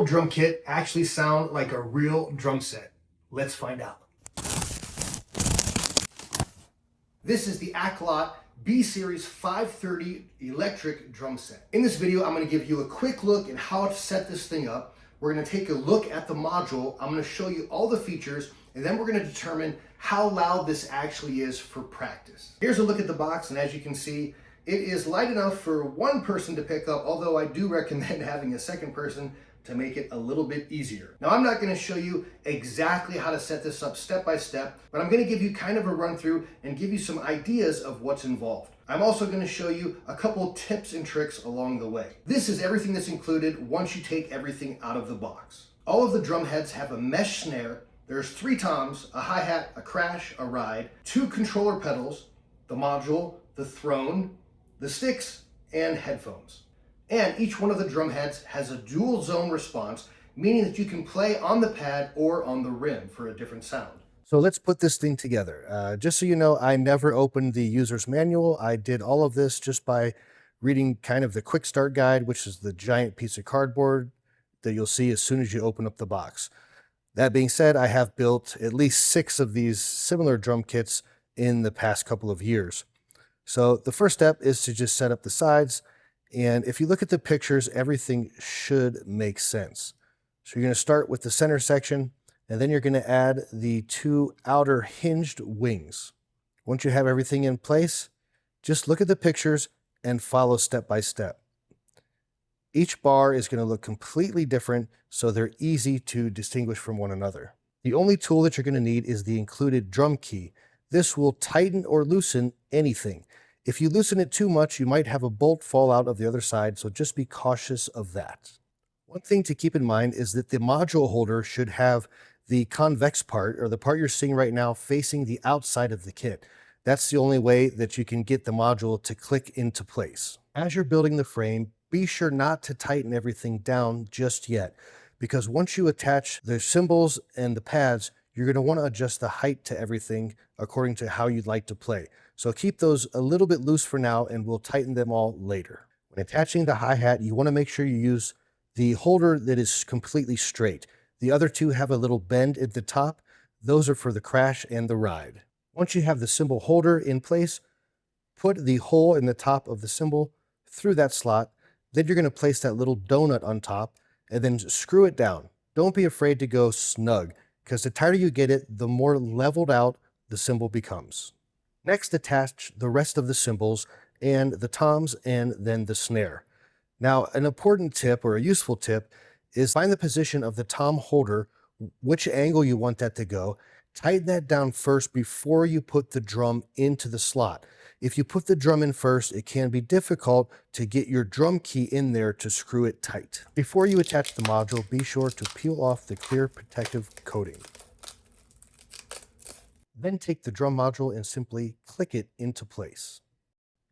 portable drum kit actually sound like a real drum set? Let's find out. This is the Aklot B-Series 530 electric drum set. In this video, I'm going to give you a quick look at how to set this thing up. We're going to take a look at the module. I'm going to show you all the features, and then we're going to determine how loud this actually is for practice. Here's a look at the box, and as you can see, it is light enough for one person to pick up, although I do recommend having a second person to make it a little bit easier. Now, I'm not going to show you exactly how to set this up step by step, but I'm going to give you kind of a run through and give you some ideas of what's involved. I'm also going to show you a couple tips and tricks along the way. This is everything that's included once you take everything out of the box. All of the drum heads have a mesh snare. There's 3 toms, a hi-hat, a crash, a ride, 2 controller pedals, the module, the throne, the sticks, and headphones. And each one of the drum heads has a dual zone response, meaning that you can play on the pad or on the rim for a different sound. So let's put this thing together. Just so you know, I never opened the user's manual. I did all of this just by reading kind of the quick start guide, which is the giant piece of cardboard that you'll see as soon as you open up the box. That being said, I have built at least 6 of these similar drum kits in the past couple of years. So the first step is to just set up the sides. And if you look at the pictures, everything should make sense. So you're going to start with the center section, and then you're going to add the 2 outer hinged wings. Once you have everything in place, just look at the pictures and follow step by step. Each bar is going to look completely different, so they're easy to distinguish from one another. The only tool that you're going to need is the included drum key. This will tighten or loosen anything. If you loosen it too much, you might have a bolt fall out of the other side, so just be cautious of that. One thing to keep in mind is that the module holder should have the convex part, or the part you're seeing right now, facing the outside of the kit. That's the only way that you can get the module to click into place. As you're building the frame, be sure not to tighten everything down just yet, because once you attach the cymbals and the pads, you're going to want to adjust the height to everything according to how you'd like to play. So keep those a little bit loose for now, and we'll tighten them all later. When attaching the hi-hat, you want to make sure you use the holder that is completely straight. The other 2 have a little bend at the top. Those are for the crash and the ride. Once you have the cymbal holder in place, put the hole in the top of the cymbal through that slot. Then you're going to place that little donut on top and then screw it down. Don't be afraid to go snug, because the tighter you get it, the more leveled out the cymbal becomes. Next, attach the rest of the cymbals and the toms and then the snare. Now, an important tip, or a useful tip, is find the position of the tom holder, which angle you want that to go. Tighten that down first before you put the drum into the slot. If you put the drum in first, it can be difficult to get your drum key in there to screw it tight. Before you attach the module, be sure to peel off the clear protective coating. Then take the drum module and simply click it into place.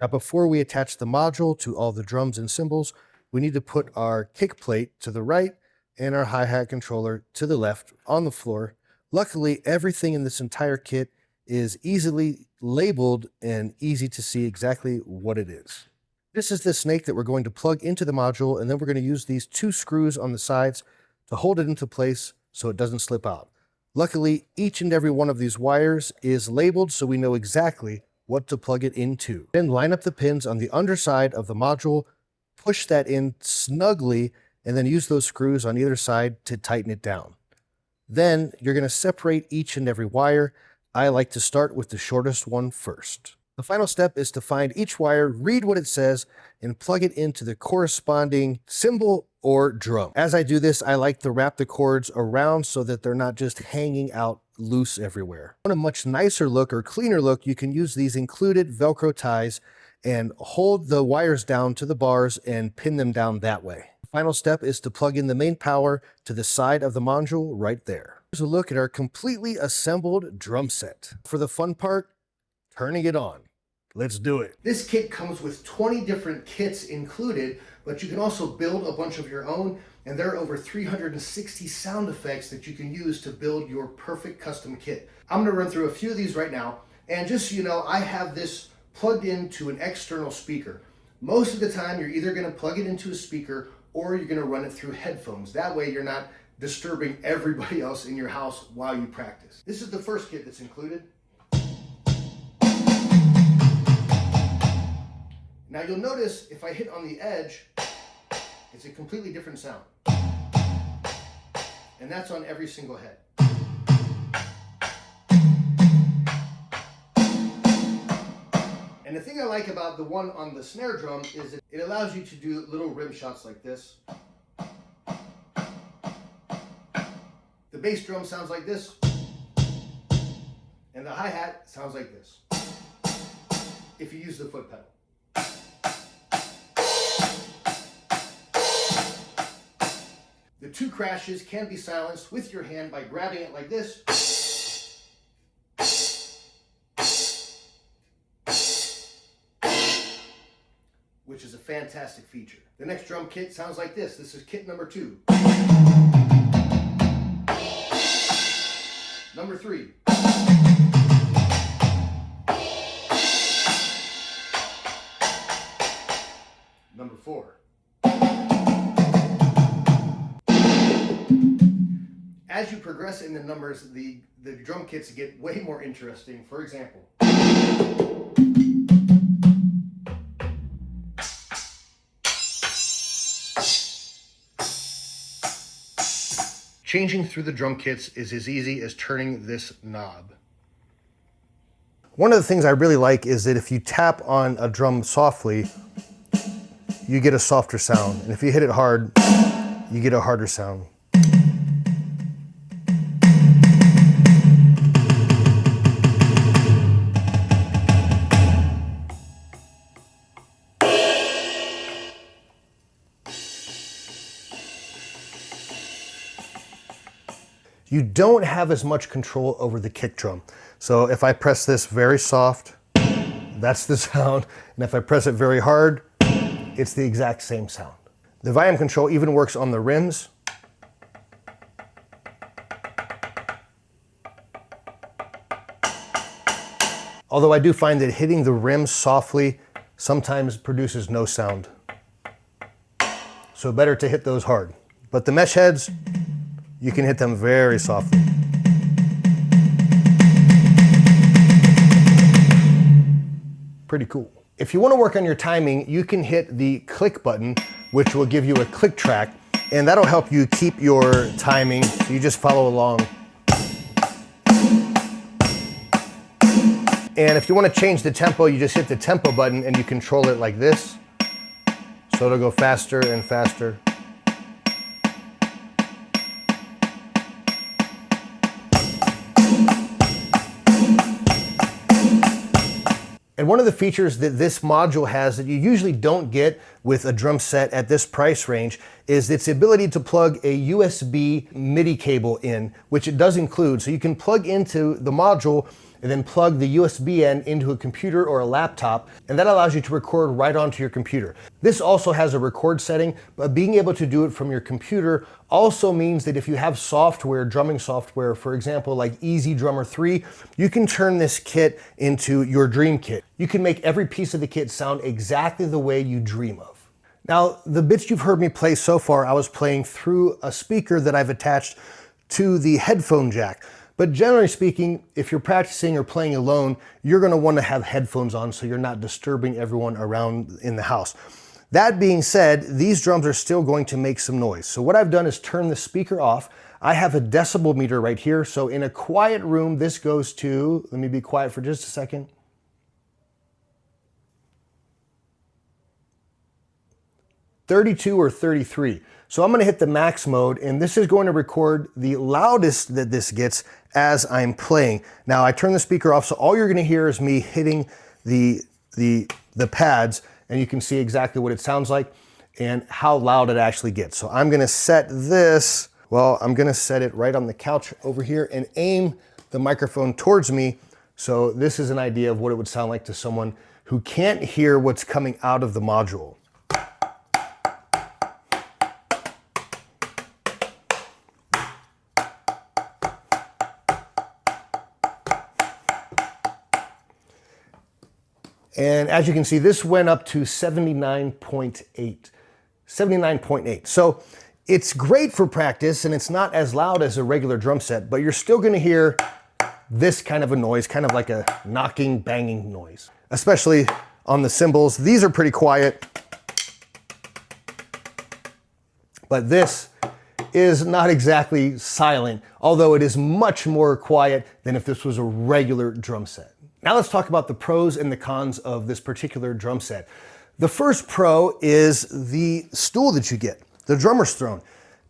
Now, before we attach the module to all the drums and cymbals, we need to put our kick plate to the right and our hi-hat controller to the left on the floor. Luckily, everything in this entire kit is easily labeled and easy to see exactly what it is. This is the snake that we're going to plug into the module, and then we're going to use these 2 screws on the sides to hold it into place so it doesn't slip out. Luckily, each and every one of these wires is labeled, so we know exactly what to plug it into. Then line up the pins on the underside of the module, push that in snugly, and then use those screws on either side to tighten it down. Then you're going to separate each and every wire. I like to start with the shortest one first. The final step is to find each wire, read what it says, and plug it into the corresponding cymbal or drum. As I do this, I like to wrap the cords around so that they're not just hanging out loose everywhere. Want a much nicer look or cleaner look, you can use these included Velcro ties and hold the wires down to the bars and pin them down that way. The final step is to plug in the main power to the side of the module right there. Here's a look at our completely assembled drum set. For the fun part, turning it on. Let's do it. This kit comes with 20 different kits included, but you can also build a bunch of your own, and there are over 360 sound effects that you can use to build your perfect custom kit. I'm going to run through a few of these right now, and just so you know, I have this plugged into an external speaker. Most of the time, you're either going to plug it into a speaker or you're gonna run it through headphones. That way you're not disturbing everybody else in your house while you practice. This is the first kit that's included. Now you'll notice if I hit on the edge, it's a completely different sound. And that's on every single head. And the thing I like about the one on the snare drum is it allows you to do little rim shots like this. The bass drum sounds like this. And the hi-hat sounds like this, if you use the foot pedal. The two crashes can be silenced with your hand by grabbing it like this. Which is a fantastic feature. The next drum kit sounds like this. This is kit number 2. Number 3. Number 4. As you progress in the numbers, the drum kits get way more interesting. For example, changing through the drum kits is as easy as turning this knob. One of the things I really like is that if you tap on a drum softly, you get a softer sound. And if you hit it hard, you get a harder sound. You don't have as much control over the kick drum. So if I press this very soft, that's the sound. And if I press it very hard, it's the exact same sound. The volume control even works on the rims. Although I do find that hitting the rims softly sometimes produces no sound. So better to hit those hard. But the mesh heads, you can hit them very softly. Pretty cool. If you want to work on your timing, you can hit the click button, which will give you a click track, and that'll help you keep your timing. So you just follow along. And if you want to change the tempo, you just hit the tempo button and you control it like this. So it'll go faster and faster. And one of the features that this module has that you usually don't get with a drum set at this price range is its ability to plug a USB MIDI cable in, which it does include. So you can plug into the module and then plug the USB end into a computer or a laptop, and that allows you to record right onto your computer. This also has a record setting, but being able to do it from your computer also means that if you have software, drumming software, for example, like Easy Drummer 3, you can turn this kit into your dream kit. You can make every piece of the kit sound exactly the way you dream of. Now, the bits you've heard me play so far, I was playing through a speaker that I've attached to the headphone jack. But generally speaking, if you're practicing or playing alone, you're going to want to have headphones on so you're not disturbing everyone around in the house. That being said, these drums are still going to make some noise. So what I've done is turn the speaker off. I have a decibel meter right here. So in a quiet room, this goes to, let me be quiet for just a second. .32 or 33. So I'm going to hit the max mode, and this is going to record the loudest that this gets as I'm playing. Now I turn the speaker off, so all you're going to hear is me hitting the pads, and you can see exactly what it sounds like and how loud it actually gets. So I'm going to set this, well, I'm going to set it right on the couch over here and aim the microphone towards me. So this is an idea of what it would sound like to someone who can't hear what's coming out of the module. And as you can see, this went up to 79.8. 79.8. So it's great for practice and it's not as loud as a regular drum set, but you're still gonna hear this kind of a noise, kind of like a knocking, banging noise, especially on the cymbals. These are pretty quiet, but this is not exactly silent, although it is much more quiet than if this was a regular drum set. Now let's talk about the pros and the cons of this particular drum set. The first pro is the stool that you get, the drummer's throne.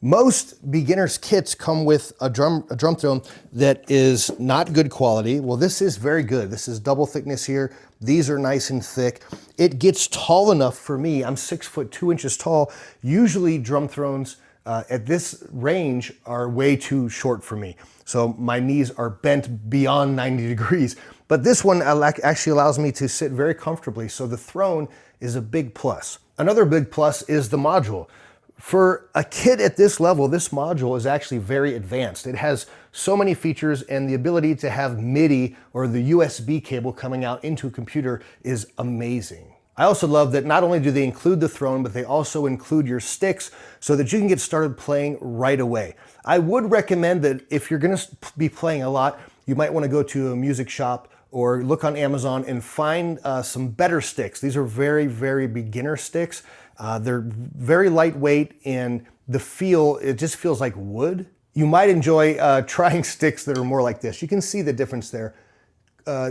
Most beginners kits come with a drum throne that is not good quality. Well, this is very good. This is double thickness here. These are nice and thick. It gets tall enough for me. I'm 6'2" tall. Usually drum thrones at this range are way too short for me. So my knees are bent beyond 90 degrees. But this one actually allows me to sit very comfortably. So the throne is a big plus. Another big plus is the module. For a kit at this level, this module is actually very advanced. It has so many features, and the ability to have MIDI or the USB cable coming out into a computer is amazing. I also love that not only do they include the throne, but they also include your sticks so that you can get started playing right away. I would recommend that if you're gonna be playing a lot, you might wanna go to a music shop or look on Amazon and find some better sticks. These are very, very beginner sticks. They're very lightweight, and the feel, it just feels like wood. You might enjoy trying sticks that are more like this. You can see the difference there.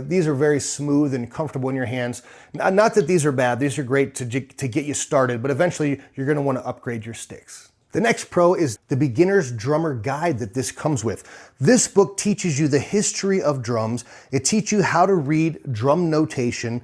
These are very smooth and comfortable in your hands. Not that these are bad, these are great to get you started, but eventually you're gonna wanna upgrade your sticks. The next pro is the beginner's drummer guide that this comes with. This book teaches you the history of drums. It teaches you how to read drum notation.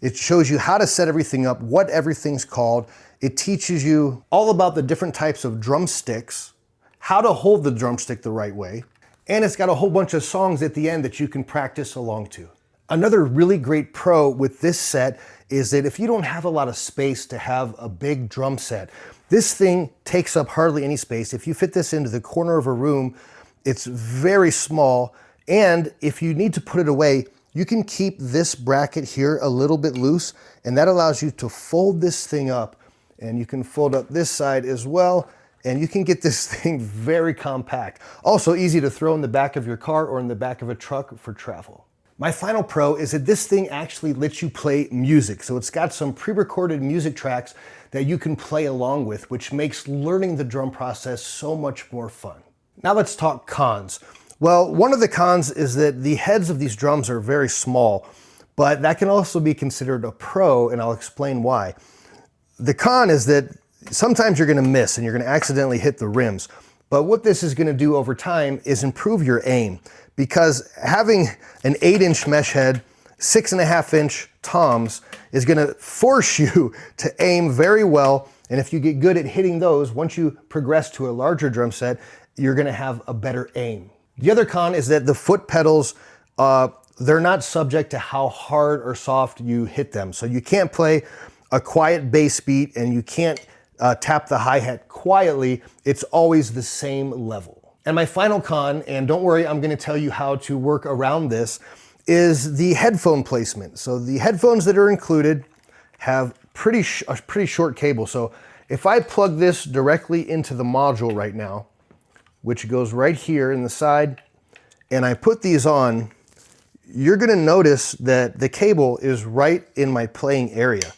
It shows you how to set everything up, what everything's called. It teaches you all about the different types of drumsticks, how to hold the drumstick the right way, and it's got a whole bunch of songs at the end that you can practice along to. Another really great pro with this set is that if you don't have a lot of space to have a big drum set, this thing takes up hardly any space. If you fit this into the corner of a room, it's very small, and if you need to put it away, you can keep this bracket here a little bit loose, and that allows you to fold this thing up, and you can fold up this side as well, and you can get this thing very compact. Also easy to throw in the back of your car or in the back of a truck for travel. My final pro is that this thing actually lets you play music. So it's got some pre-recorded music tracks that you can play along with, which makes learning the drum process so much more fun. Now let's talk cons. Well, one of the cons is that the heads of these drums are very small, but that can also be considered a pro, and I'll explain why. The con is that sometimes you're gonna miss and you're gonna accidentally hit the rims. But what this is gonna do over time is improve your aim, because having an 8-inch mesh head, 6.5-inch toms is gonna force you to aim very well. And if you get good at hitting those, once you progress to a larger drum set, you're gonna have a better aim. The other con is that the foot pedals, they're not subject to how hard or soft you hit them. So you can't play a quiet bass beat, and you can't tap the hi-hat quietly. It's always the same level. And my final con, and don't worry, I'm gonna tell you how to work around this, is the headphone placement. So the headphones that are included have a pretty short cable. So if I plug this directly into the module right now, which goes right here in the side, and I put these on, you're gonna notice that the cable is right in my playing area.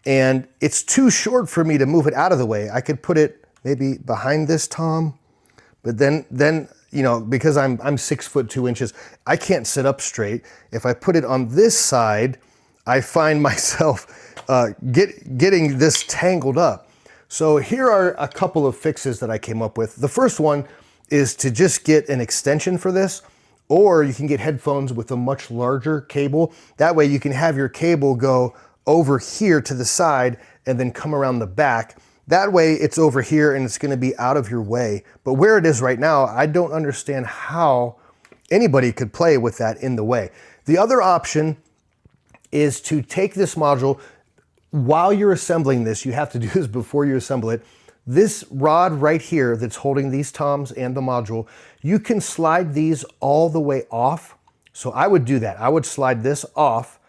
And it's too short for me to move it out of the way. I could put it maybe behind this tom, but then you know, because I'm 6'2", I can't sit up straight. If I put it on this side, I find myself getting this tangled up. So here are a couple of fixes that I came up with. The first one is to just get an extension for this, or you can get headphones with a much larger cable. That way you can have your cable go over here to the side and then come around the back. That way it's over here and it's gonna be out of your way. But where it is right now, I don't understand how anybody could play with that in the way. The other option is to take this module. While you're assembling this, you have to do this before you assemble it. This rod right here that's holding these toms and the module, you can slide these all the way off. So I would do that. I would slide this off,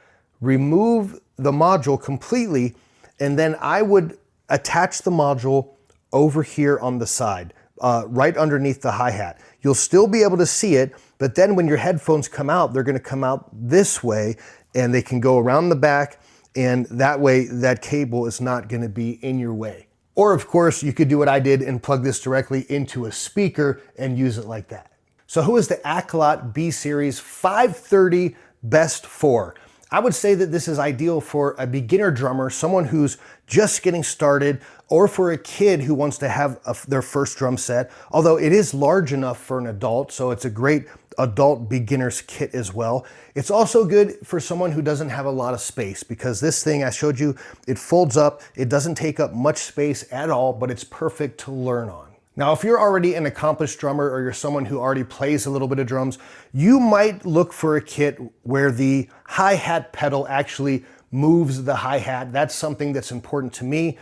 remove the module completely, and then I would attach the module over here on the side, right underneath the hi-hat. You'll still be able to see it, but then when your headphones come out, they're gonna come out this way, and they can go around the back, and that way that cable is not gonna be in your way. Or of course, you could do what I did and plug this directly into a speaker and use it like that. So who is the Aklot B-Series 530 best for? I would say that this is ideal for a beginner drummer, someone who's just getting started, or for a kid who wants to have their first drum set, although it is large enough for an adult, so it's a great adult beginner's kit as well. It's also good for someone who doesn't have a lot of space, because this thing, I showed you, it folds up, it doesn't take up much space at all, but it's perfect to learn on. Now, if you're already an accomplished drummer, or you're someone who already plays a little bit of drums, you might look for a kit where the hi-hat pedal actually moves the hi-hat. That's something that's important to me.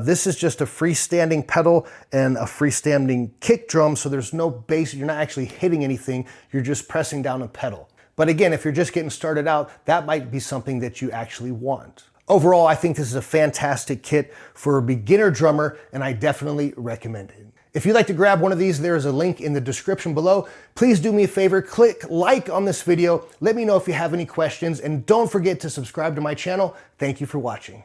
This is just a freestanding pedal and a freestanding kick drum, so there's no bass, you're not actually hitting anything, you're just pressing down a pedal. But again, if you're just getting started out, that might be something that you actually want. Overall, I think this is a fantastic kit for a beginner drummer, and I definitely recommend it. If you'd like to grab one of these, there is a link in the description below. Please do me a favor, click like on this video. Let me know if you have any questions, and don't forget to subscribe to my channel. Thank you for watching.